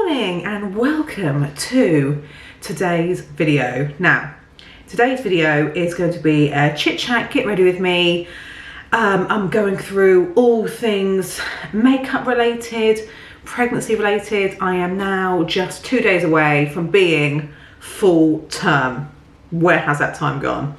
morning and welcome to today's video. Now, today's video is going to be a chit chat, get ready with me. I'm going through all things makeup related, pregnancy related. I am now just 2 days away from being full term. Where has that time gone?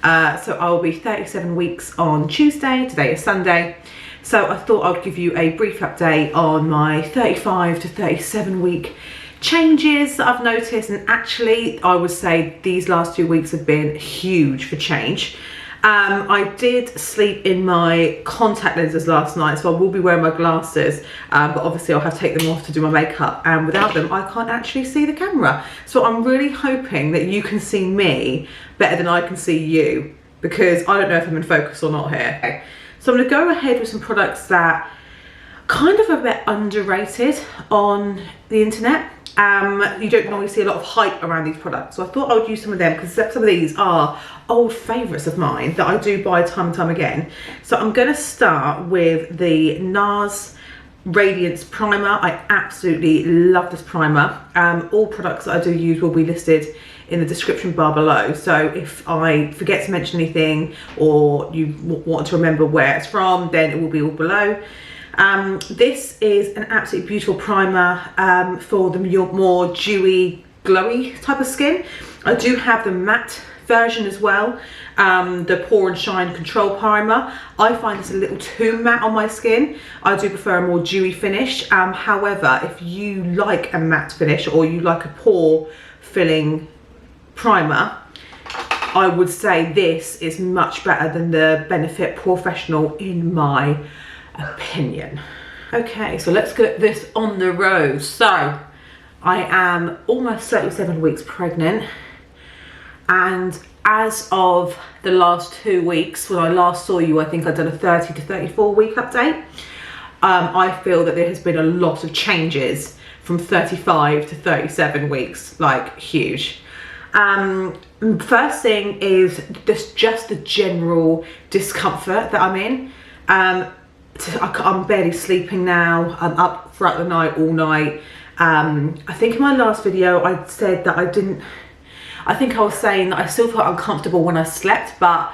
So I'll be 37 weeks on Tuesday, today is Sunday. So I thought I'd give you a brief update on my 35 to 37 week changes that I've noticed, and actually I would say these last 2 weeks have been huge for change. I did sleep in my contact lenses last night, so I will be wearing my glasses, but obviously I'll have to take them off to do my makeup, and without them I can't actually see the camera. So I'm really hoping that you can see me better than I can see you, because I don't know if I'm in focus or not here. Okay. So I'm going to go ahead with some products that kind of a bit underrated on the internet. You don't normally see a lot of hype around these products, so I thought I would use some of them because some of these are old favourites of mine that I do buy time and time again. So I'm going to start with the NARS Radiance Primer. I absolutely love this primer. All products that I do use will be listed in the description bar below, so if I forget to mention anything or you want to remember where it's from, then it will be all below. This is an absolutely beautiful primer for the more dewy, glowy type of skin. I do have the matte version as well, the Pore and Shine Control Primer. I find this a little too matte on my skin. I do prefer a more dewy finish. However, if you like a matte finish or you like a pore filling primer, I would say this is much better than the Benefit Professional in my opinion. Okay, so let's get this on the road. So I am almost 37 weeks pregnant, and as of the last 2 weeks, when I last saw you, I think I'd done a 30 to 34 week update. I feel that there has been a lot of changes from 35 to 37 weeks, like huge. First thing is just the general discomfort that I'm in. I'm barely sleeping now. I'm up throughout the night, all night. I think in my last video I said that I think I was saying that I still felt uncomfortable when I slept, but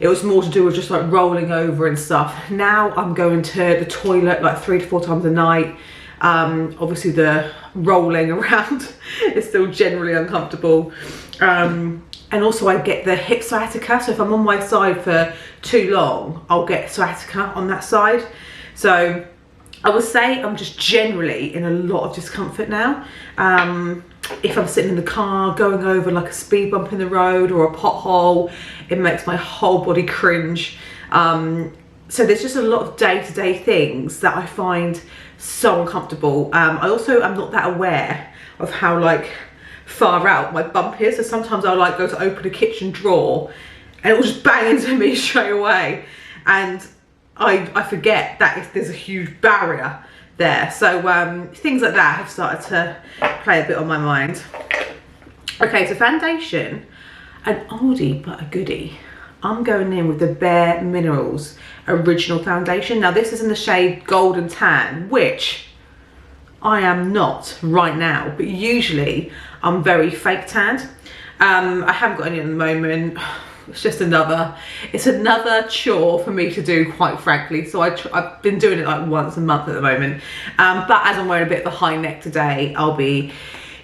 it was more to do with just like rolling over and stuff. Now I'm going to the toilet like 3 to 4 times a night. Obviously the rolling around is still generally uncomfortable. And also I get the hip sciatica, so if I'm on my side for too long, I'll get sciatica on that side. So I would say I'm just generally in a lot of discomfort now. If I'm sitting in the car going over like a speed bump in the road or a pothole, it makes my whole body cringe. So there's just a lot of day-to-day things that I find so uncomfortable. I also am not that aware of how like far out my bump is, so sometimes I'll like go to open a kitchen drawer and it will just bang into me straight away, and I forget that there's a huge barrier there. So things like that have started to play a bit on my mind. Okay, so foundation, an oldie but a goodie. I'm going in with the Bare Minerals Original Foundation. Now this is in the shade Golden Tan, which I am not right now, but usually I'm very fake tanned. I haven't got any at the moment. It's another chore for me to do, quite frankly. So I've been doing it like once a month at the moment. But as I'm wearing a bit of a high neck today, I'll be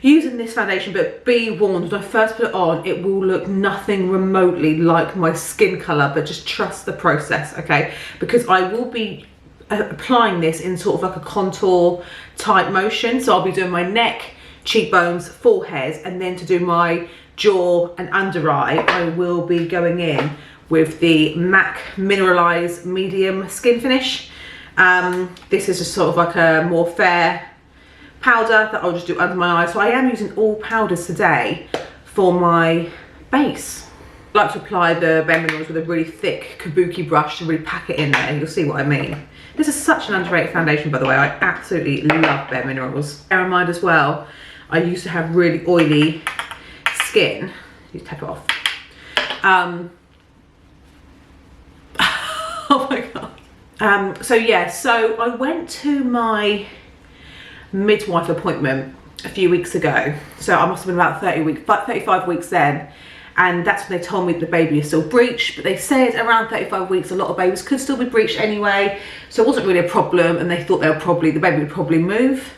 using this foundation, but be warned, when I first put it on, it will look nothing remotely like my skin colour, but just trust the process, okay? Because I will be applying this in sort of like a contour type motion. So I'll be doing my neck, cheekbones, forehead, and then to do my jaw and under eye, I will be going in with the MAC Mineralized Medium Skin Finish. This is just sort of like a more fair powder that I'll just do under my eyes. So I am using all powders today for my base. I like to apply the Bare Minerals with a really thick kabuki brush to really pack it in there. You'll see what I mean. This is such an underrated foundation, by the way. I absolutely love Bare Minerals. Bear in mind as well, I used to have really oily skin. You tap it off. Oh my god. So yeah, so I went to my midwife appointment a few weeks ago. So I must have been about 35 weeks then. And that's when they told me the baby is still breached. But they said around 35 weeks, a lot of babies could still be breached anyway. So it wasn't really a problem. And they thought the baby would probably move.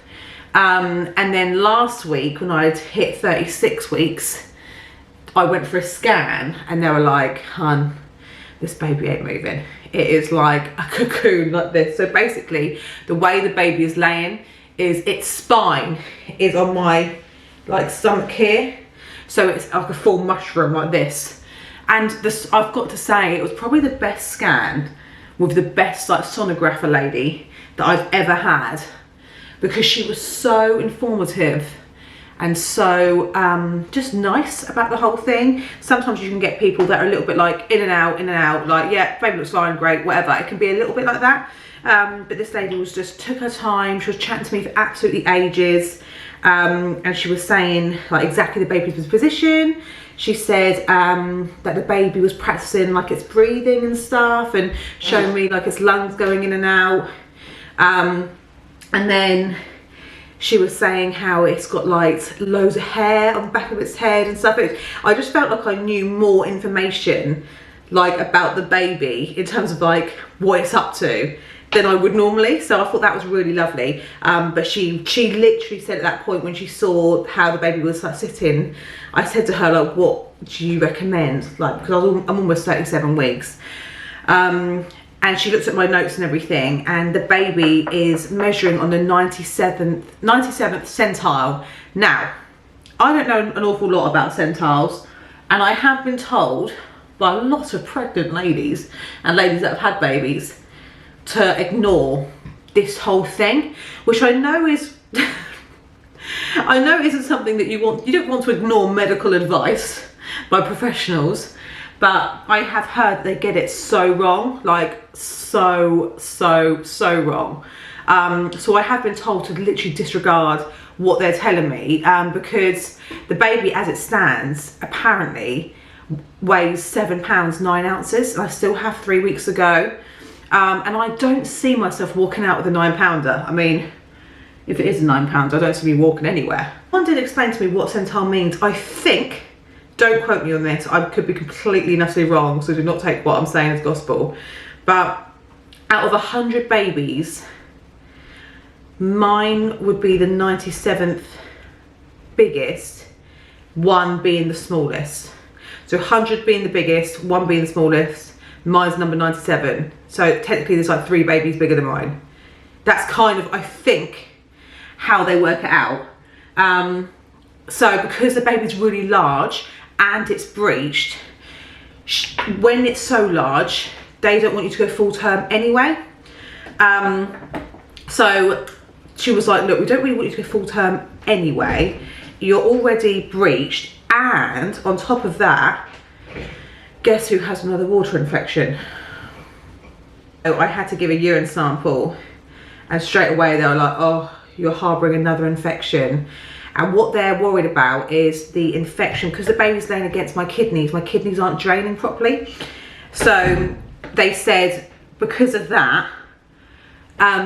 And then last week when I'd hit 36 weeks, I went for a scan and they were like, hun, this baby ain't moving. It is like a cocoon like this. So basically the way the baby is laying is its spine is on my like stomach here. So it's like a full mushroom like this. And this, I've got to say, it was probably the best scan with the best like sonographer lady that I've ever had, because she was so informative and so just nice about the whole thing. Sometimes you can get people that are a little bit like in and out, like, yeah, baby looks fine, great, whatever. It can be a little bit like that. But this lady was just took her time. She was chatting to me for absolutely ages. And she was saying like exactly the baby's position. She said that the baby was practicing like its breathing and stuff, and showing me like its lungs going in and out. And then she was saying how it's got like loads of hair on the back of its head and stuff. I just felt like I knew more information like about the baby in terms of like what it's up to than I would normally. So I thought that was really lovely. But she literally said at that point when she saw how the baby was like sitting, I said to her like, what do you recommend? Like, because I'm almost 37 weeks. And she looked at my notes and everything, and the baby is measuring on the 97th centile. Now, I don't know an awful lot about centiles, and I have been told by a lot of pregnant ladies and ladies that have had babies to ignore this whole thing, which I know is I know isn't something that you don't want to ignore medical advice by professionals, but I have heard they get it so wrong, like so wrong. So I have been told to literally disregard what they're telling me, because the baby as it stands apparently weighs 7 pounds 9 ounces, and I still have 3 weeks to go. And I don't see myself walking out with a 9-pounder. I mean, if it is a 9-pounder, I don't see me walking anywhere. Someone did explain to me what centile means. I think, don't quote me on this, I could be completely and utterly wrong, so do not take what I'm saying as gospel. But out of 100 babies, mine would be the 97th biggest, 1 being the smallest. So 100 being the biggest, 1 being the smallest, mine's number 97. So technically there's like 3 babies bigger than mine. That's kind of, I think, how they work it out. So because the baby's really large and it's breached, when it's so large, they don't want you to go full term anyway. So she was like, look, we don't really want you to go full term anyway. You're already breached, and on top of that, guess who has another water infection? So I had to give a urine sample, and straight away they were like, oh, you're harbouring another infection. And what they're worried about is the infection, because the baby's laying against my kidneys. My kidneys aren't draining properly. So they said because of that,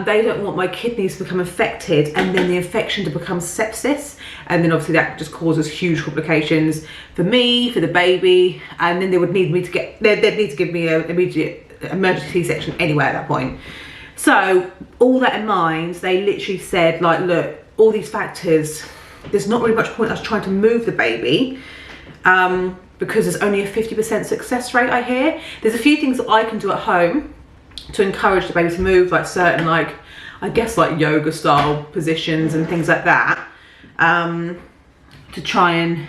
they don't want my kidneys to become infected and then the infection to become sepsis. And then obviously that just causes huge complications for me, for the baby. And then they would need me to they'd need to give me an immediate emergency C-section anyway at that point. So all that in mind, they literally said like, look, all these factors, there's not really much point us trying to move the baby, because there's only a 50% success rate, I hear. There's a few things that I can do at home to encourage the baby to move, like certain, like, I guess like yoga style positions and things like that, to try and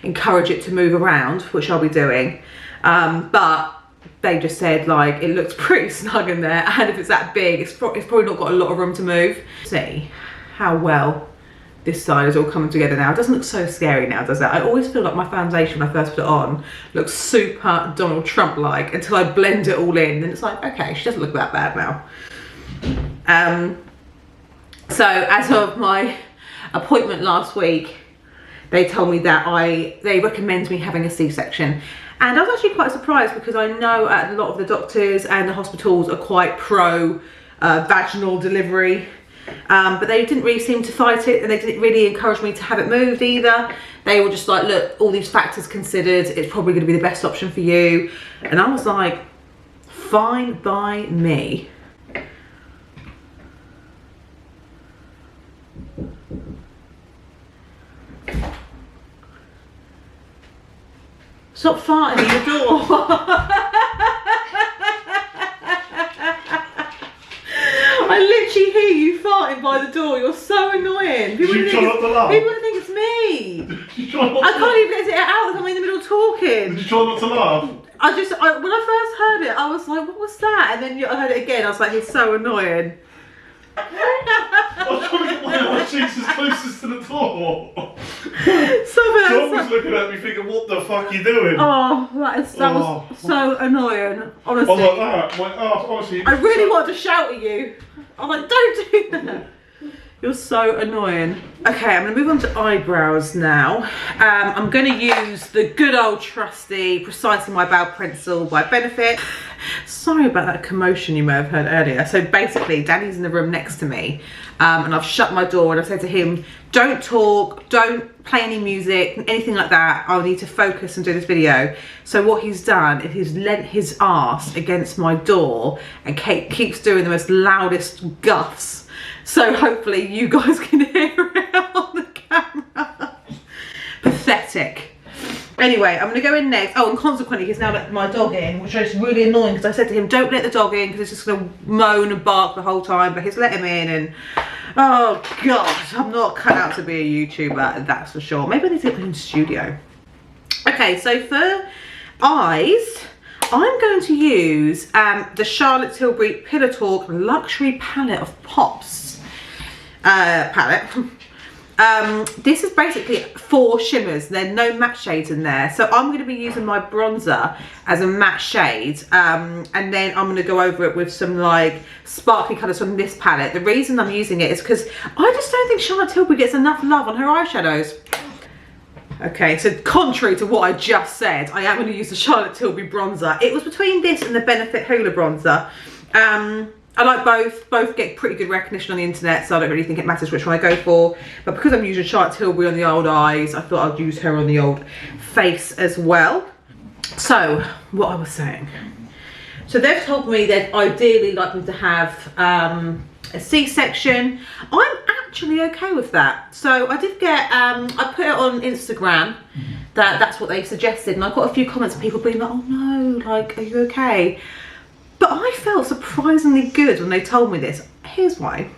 encourage it to move around, which I'll be doing. But they just said like, it looks pretty snug in there, and if it's that big, it's probably not got a lot of room to move. See how well this side is all coming together now. It doesn't look so scary now, does it? I always feel like my foundation when I first put it on looks super Donald Trump-like until I blend it all in, and it's like, okay, she doesn't look that bad now. So as of my appointment last week, they told me that they recommend me having a C-section. And I was actually quite surprised, because I know a lot of the doctors and the hospitals are quite pro vaginal delivery. But they didn't really seem to fight it, and they didn't really encourage me to have it moved either. They were just like, look, all these factors considered, it's probably going to be the best option for you. And I was like, fine by me. Stop farting in the door. I literally hear you farting by the door. You're so annoying. People Did you try not to laugh? People think it's me. I can't even get it out if I'm in the middle of talking. Did you try not to laugh? When I first heard it, I was like, what was that? And then I heard it again. I was like, he's so annoying. I was trying to get one of my cheeks as closest to the door. John was looking at me thinking, what the fuck are you doing? Oh, that was so annoying, honestly. I was like that. Honestly, I really wanted to shout at you. I'm like, don't do that. You're so annoying. Okay, I'm gonna move on to eyebrows now. I'm gonna use the good old trusty Precisely My Brow pencil by Benefit. Sorry about that commotion you may have heard earlier. So basically, Danny's in the room next to me, and I've shut my door and I've said to him, don't talk, don't play any music, anything like that. I'll need to focus and do this video. So what he's done is he's leant his arse against my door and keeps doing the most loudest guffs. So hopefully you guys can hear it on the camera. Pathetic. Anyway, I'm going to go in next. Oh, and consequently, he's now let my dog in, which is really annoying because I said to him, don't let the dog in because it's just going to moan and bark the whole time. But he's let him in and, oh God, I'm not cut out to be a YouTuber, that's for sure. Maybe I need to get in the studio. Okay, so for eyes, I'm going to use the Charlotte Tilbury Pillow Talk Luxury Palette of Pops palette. This is basically 4 shimmers. There are no matte shades in there. So I'm going to be using my bronzer as a matte shade. And then I'm going to go over it with some like sparkly colours from this palette. The reason I'm using it is because I just don't think Charlotte Tilbury gets enough love on her eyeshadows. Okay, so contrary to what I just said, I am going to use the Charlotte Tilbury bronzer. It was between this and the Benefit Hoola bronzer. I like both get pretty good recognition on the internet, so I don't really think it matters which one I go for. But because I'm using Charlotte Tilbury on the old eyes, I thought I'd use her on the old face as well. So, what I was saying. So they've told me they'd ideally like me to have a C-section. I'm actually okay with that. So I did get, I put it on Instagram that's what they suggested, and I got a few comments of people being like, oh no, like, are you okay? But I felt surprisingly good when they told me this. Here's why.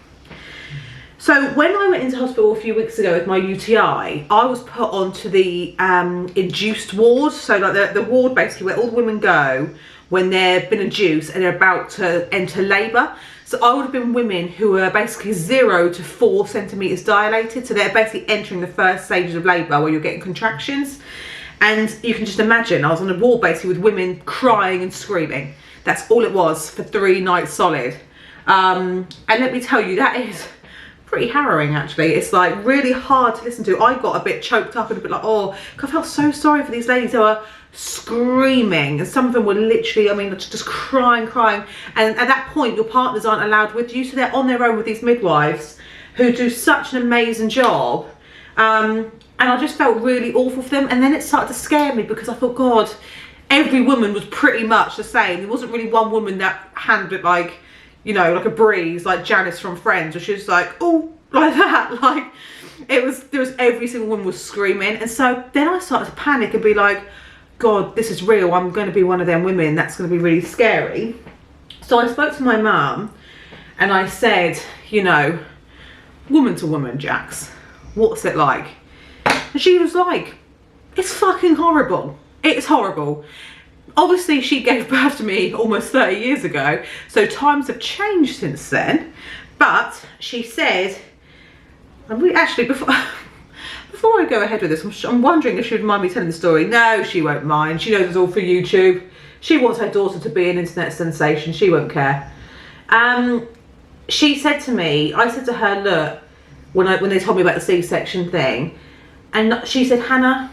So when I went into hospital a few weeks ago with my UTI, I was put onto the induced ward. So like the ward basically where all the women go when they've been induced and they're about to enter labour. So I would have been women who were basically 0 to 4 centimetres dilated. So they're basically entering the first stages of labour where you're getting contractions. And you can just imagine, I was on a ward basically with women crying and screaming. That's all it was for 3 nights solid. And let me tell you, that is pretty harrowing actually. It's like really hard to listen to. I got a bit choked up and a bit like, oh, I felt so sorry for these ladies who were screaming, and some of them were literally, I mean, just crying. And at that point, your partners aren't allowed with you, so they're on their own with these midwives who do such an amazing job. And I just felt really awful for them. And then it started to scare me because I thought, God, every woman was pretty much the same. There wasn't really one woman that handled it like, you know, like a breeze, like Janice from Friends, where she was like, oh, like that. Like, there was every single woman was screaming. And so then I started to panic and be like, God, this is real. I'm going to be one of them women. That's going to be really scary. So I spoke to my mum and I said, you know, woman to woman, Jax, what's it like? And she was like, it's fucking horrible. It's horrible. Obviously, she gave birth to me almost 30 years ago, so times have changed since then. But she said, actually, before I go ahead with this, I'm wondering if she would mind me telling the story. No, she won't mind. She knows it's all for YouTube. She wants her daughter to be an internet sensation. She won't care. She said to me, I said to her, look, when they told me about the C-section thing, and she said, Hannah,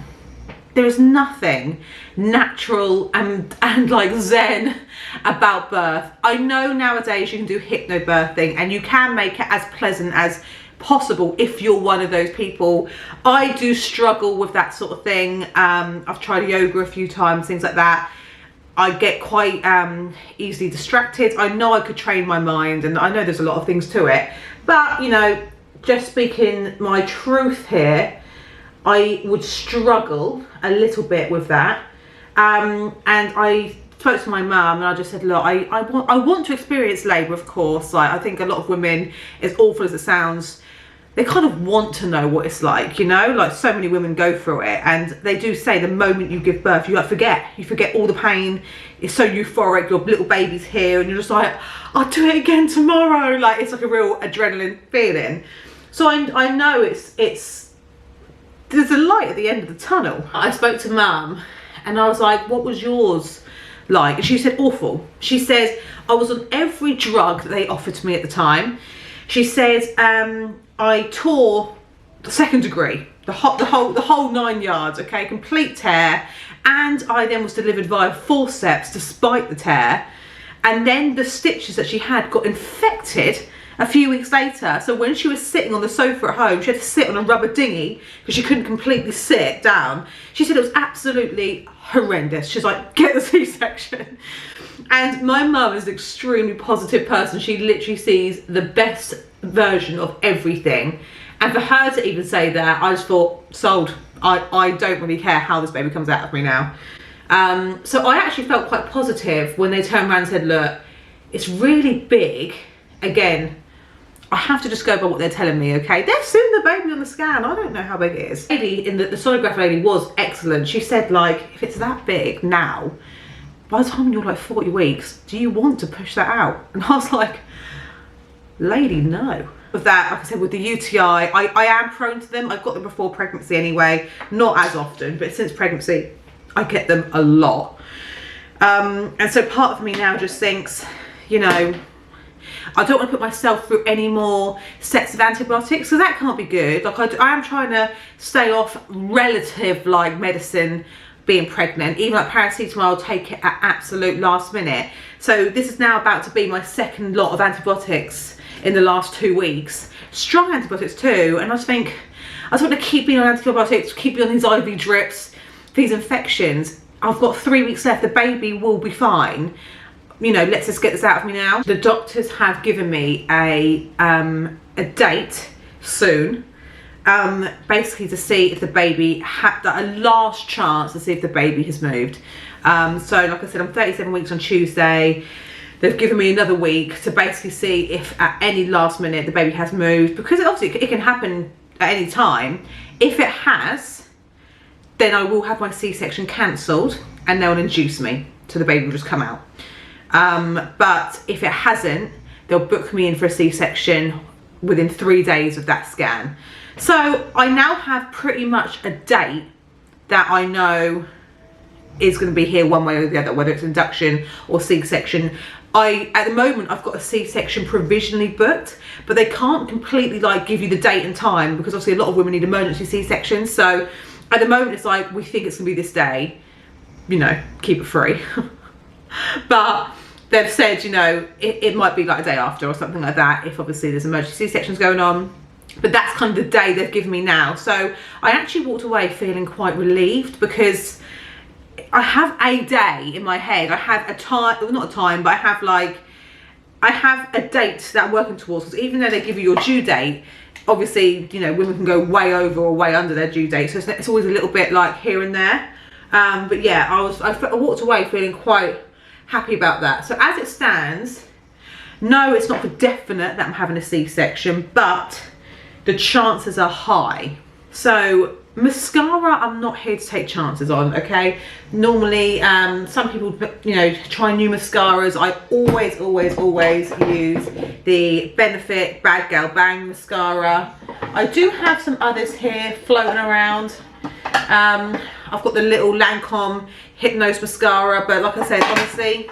there is nothing natural and like zen about birth. I know nowadays you can do hypnobirthing and you can make it as pleasant as possible if you're one of those people. I do struggle with that sort of thing. I've tried yoga a few times, things like that. I get quite easily distracted. I know I could train my mind, and I know there's a lot of things to it, but you know, just speaking my truth here, I would struggle a little bit with that. And I spoke to my mum and I just said, look, I want to experience labour, of course. Like, I think a lot of women, as awful as it sounds, they kind of want to know what it's like, you know, like so many women go through it, and they do say the moment you give birth, you like you forget all the pain. It's so euphoric, your little baby's here, and you're just like, I'll do it again tomorrow. Like, it's like a real adrenaline feeling. So I know there's a light at the end of the tunnel. I spoke to mum and I was like, what was yours like? And she said, awful. She says, I was on every drug that they offered to me at the time. She says, I tore the 2nd degree, the whole 9 yards, okay, complete tear. And I then was delivered via forceps despite the tear. And then the stitches that she had got infected a few weeks later. So when she was sitting on the sofa at home, she had to sit on a rubber dinghy because she couldn't completely sit down. She said it was absolutely horrendous. She's like, get the C-section. And my mum is an extremely positive person. She literally sees the best version of everything. And for her to even say that, I just thought, sold. I don't really care how this baby comes out of me now. So I actually felt quite positive when they turned around and said, look, it's really big. Again, I have to just go by what they're telling me, okay? They've seen the baby on the scan. I don't know how big it is. The lady, the sonographer lady was excellent. She said, like, if it's that big now, by the time you're like 40 weeks, do you want to push that out? And I was like, lady, no. With that, like I said, with the UTI, I am prone to them. I've got them before pregnancy anyway. Not as often, but since pregnancy, I get them a lot. And so part of me now just thinks, you know, I don't want to put myself through any more sets of antibiotics, so that can't be good. Like I am trying to stay off relative like medicine being pregnant. Even like paracetamol, I'll take it at absolute last minute. So this is now about to be my 2nd lot of antibiotics in the last 2 weeks. Strong antibiotics too, and I just think I just want to keep being on antibiotics, keep being on these IV drips, these infections. I've got 3 weeks left. The baby will be fine. You know, let's just get this out of me now. The doctors have given me a date soon, basically to see if the baby had a last chance to see if the baby has moved. So like I said, I'm 37 weeks on Tuesday. They've given me another week to basically see if at any last minute the baby has moved, because obviously it can happen at any time. If it has, then I will have my C-section cancelled and they'll induce me, so the baby will just come out. But if it hasn't, they'll book me in for a C-section within 3 days of that scan. So I now have pretty much a date that I know is going to be here one way or the other, whether it's induction or C-section. At the moment, I've got a C-section provisionally booked, but they can't completely like give you the date and time, because obviously a lot of women need emergency C-sections. So at the moment, it's like, we think it's going to be this day, you know, keep it free. But they've said, you know, it might be like a day after or something like that, if obviously there's emergency C-sections going on. But that's kind of the day they've given me now. So I actually walked away feeling quite relieved, because I have a day in my head. I have a time, well, not a time, but I have a date that I'm working towards. Because even though they give you your due date, obviously, you know, women can go way over or way under their due date. So it's always a little bit like here and there. But yeah, I walked away feeling quite happy about that. So as it stands, no, it's not for definite that I'm having a C-section, but the chances are high. So mascara, I'm not here to take chances on, okay? Normally, some people, you know, try new mascaras. I always use the Benefit Bad Gal Bang mascara. I do have some others here floating around. I've got the little Lancome Hypnose mascara, but like I said, honestly,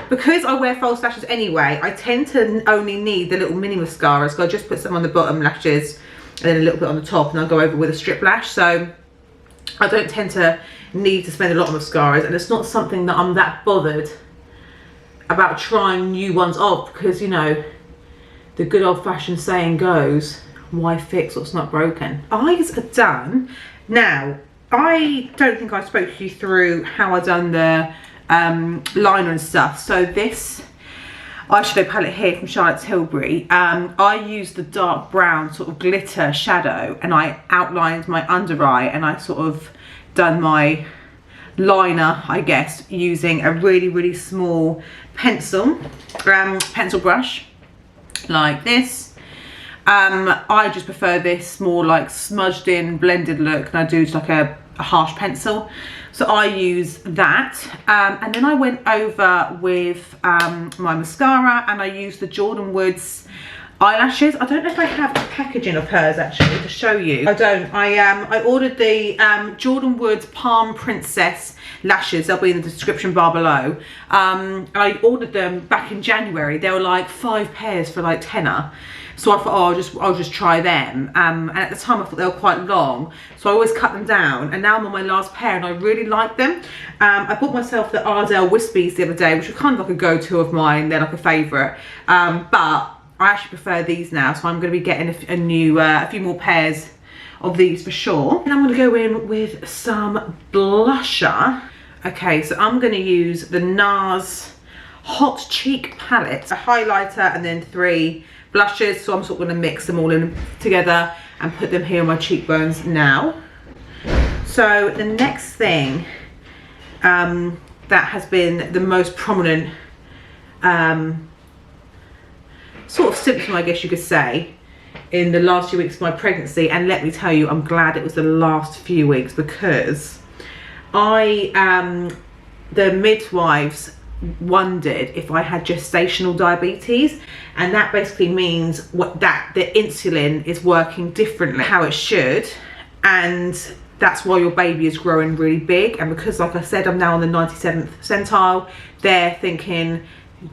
because I wear false lashes anyway, I tend to only need the little mini mascaras. So I just put some on the bottom lashes and then a little bit on the top, and I'll go over with a strip lash. So I don't tend to need to spend a lot on mascaras, and it's not something that I'm that bothered about trying new ones off, because, you know, the good old-fashioned saying goes, why fix what's not broken? Eyes are done. Now, I don't think I spoke you through how I done the liner and stuff. So this eyeshadow palette here from Charlotte Tilbury, I used the dark brown sort of glitter shadow, and I outlined my under eye, and I sort of done my liner, I guess, using a really small pencil brush like this. I just prefer this more like smudged in blended look, and I do like a harsh pencil, so I use that, and then I went over with my mascara, and I used the Jordan Woods eyelashes. I don't know if I have a packaging of hers actually to show you. I don't. I ordered the Jordan Woods Palm Princess lashes. They'll be in the description bar below. I ordered them back in January. They were like 5 pairs for like tenner. So I thought, oh, I'll just try them. And at the time I thought they were quite long, so I always cut them down. And now I'm on my last pair, and I really like them. I bought myself the Ardell Wispies the other day, which were kind of like a go-to of mine. They're like a favourite. But I actually prefer these now, so I'm going to be getting a few more pairs of these for sure. And I'm going to go in with some blusher. Okay, so I'm going to use the NARS Hot Cheek palette, a highlighter, and then 3 blushes. So I'm sort of going to mix them all in together and put them here on my cheekbones now. So the next thing that has been the most prominent sort of symptom, I guess you could say, in the last few weeks of my pregnancy, and let me tell you, I'm glad it was the last few weeks, because the midwives wondered if I had gestational diabetes, and that basically means that the insulin is working differently how it should, and that's why your baby is growing really big. And because, like I said, I'm now on the 97th centile, they're thinking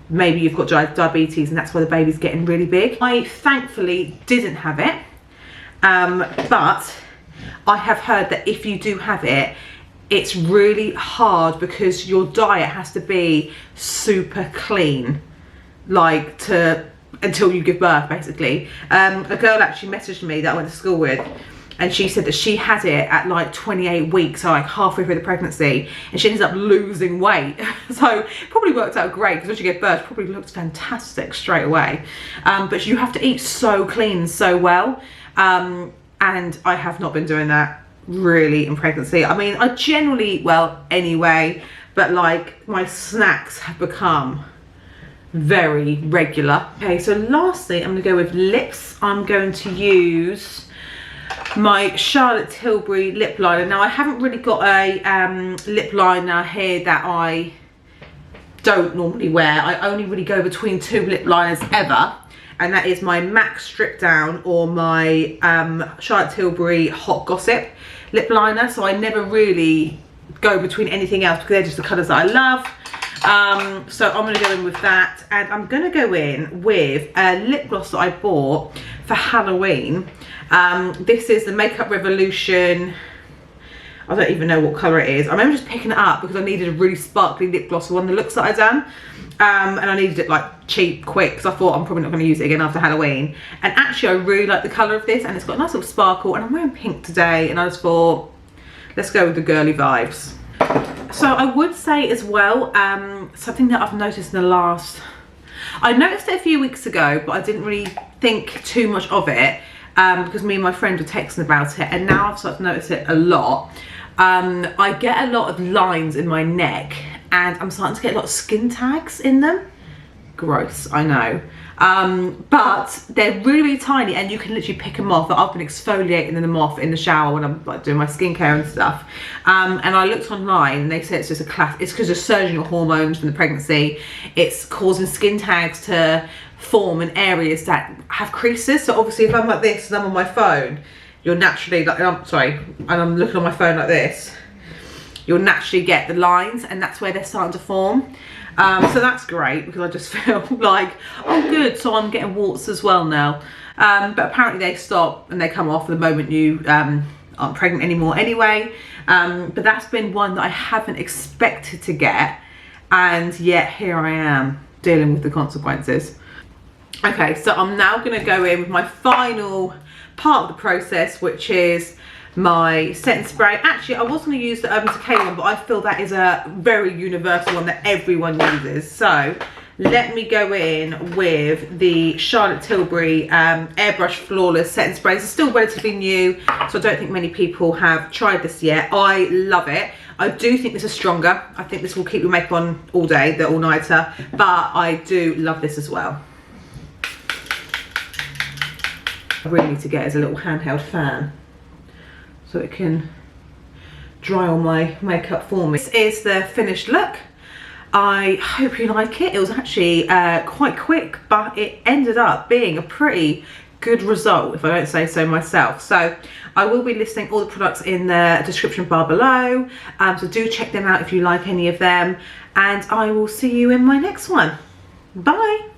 maybe you've got diabetes, and that's why the baby's getting really big. I thankfully didn't have it, but I have heard that if you do have it, it's really hard, because your diet has to be super clean, like until you give birth, basically. A girl actually messaged me that I went to school with, and she said that she had it at like 28 weeks, so like halfway through the pregnancy, and she ended up losing weight. So it probably worked out great, because when she gave birth, she probably looked fantastic straight away. But you have to eat so clean so well, and I have not been doing that really in pregnancy. I mean, I generally eat well anyway, but like my snacks have become very regular. Okay, so lastly, I'm gonna go with lips. I'm going to use my Charlotte Tilbury lip liner. Now, I haven't really got a lip liner here that I don't normally wear. I only really go between 2 lip liners ever, and that is my MAC Strip Down or my Charlotte Tilbury Hot Gossip lip liner. So I never really go between anything else, because they're just the colours that I love. So I'm going to go in with that, and I'm going to go in with a lip gloss that I bought for Halloween. This is the Makeup Revolution. I don't even know what colour it is. I remember just picking it up because I needed a really sparkly lip gloss for one of the looks that I'd done. And I needed it like cheap, quick, because I thought I'm probably not going to use it again after Halloween. And actually I really like the colour of this, and it's got a nice little sparkle, and I'm wearing pink today, and I just thought, let's go with the girly vibes. So I would say as well, something that I've noticed in the last, I noticed it a few weeks ago, but I didn't really think too much of it, because me and my friend were texting about it, and now I've started to notice it a lot. I get a lot of lines in my neck, and I'm starting to get a lot of skin tags in them. Gross, I know. But they're really, really tiny, and you can literally pick them off. I've been exfoliating them off in the shower when I'm like doing my skincare and stuff. And I looked online, and they said it's just it's because of surging of hormones from the pregnancy. It's causing skin tags to form in areas that have creases. So obviously if I'm like this and I'm on my phone, you'll naturally, like, and I'm looking on my phone like this, you'll naturally get the lines, and that's where they're starting to form. So that's great, because I just feel like, oh good, so I'm getting warts as well now. But apparently they stop and they come off the moment you aren't pregnant anymore anyway. But that's been one that I haven't expected to get, and yet here I am dealing with the consequences. Okay, so I'm now going to go in with my final part of the process, which is my setting spray. Actually, I was going to use the Urban Decay one, but I feel that is a very universal one that everyone uses. So let me go in with the Charlotte Tilbury Airbrush Flawless Setting Spray. It's still relatively new, so I don't think many people have tried this yet. I love it. I do think this is stronger. I think this will keep your makeup on all day, the all-nighter, but I do love this as well. I really need to get as a little handheld fan so it can dry all my makeup for me. This is the finished look. I hope you like it. It was actually quite quick, but it ended up being a pretty good result, if I don't say so myself. So I will be listing all the products in the description bar below, so do check them out if you like any of them, and I will see you in my next one. Bye.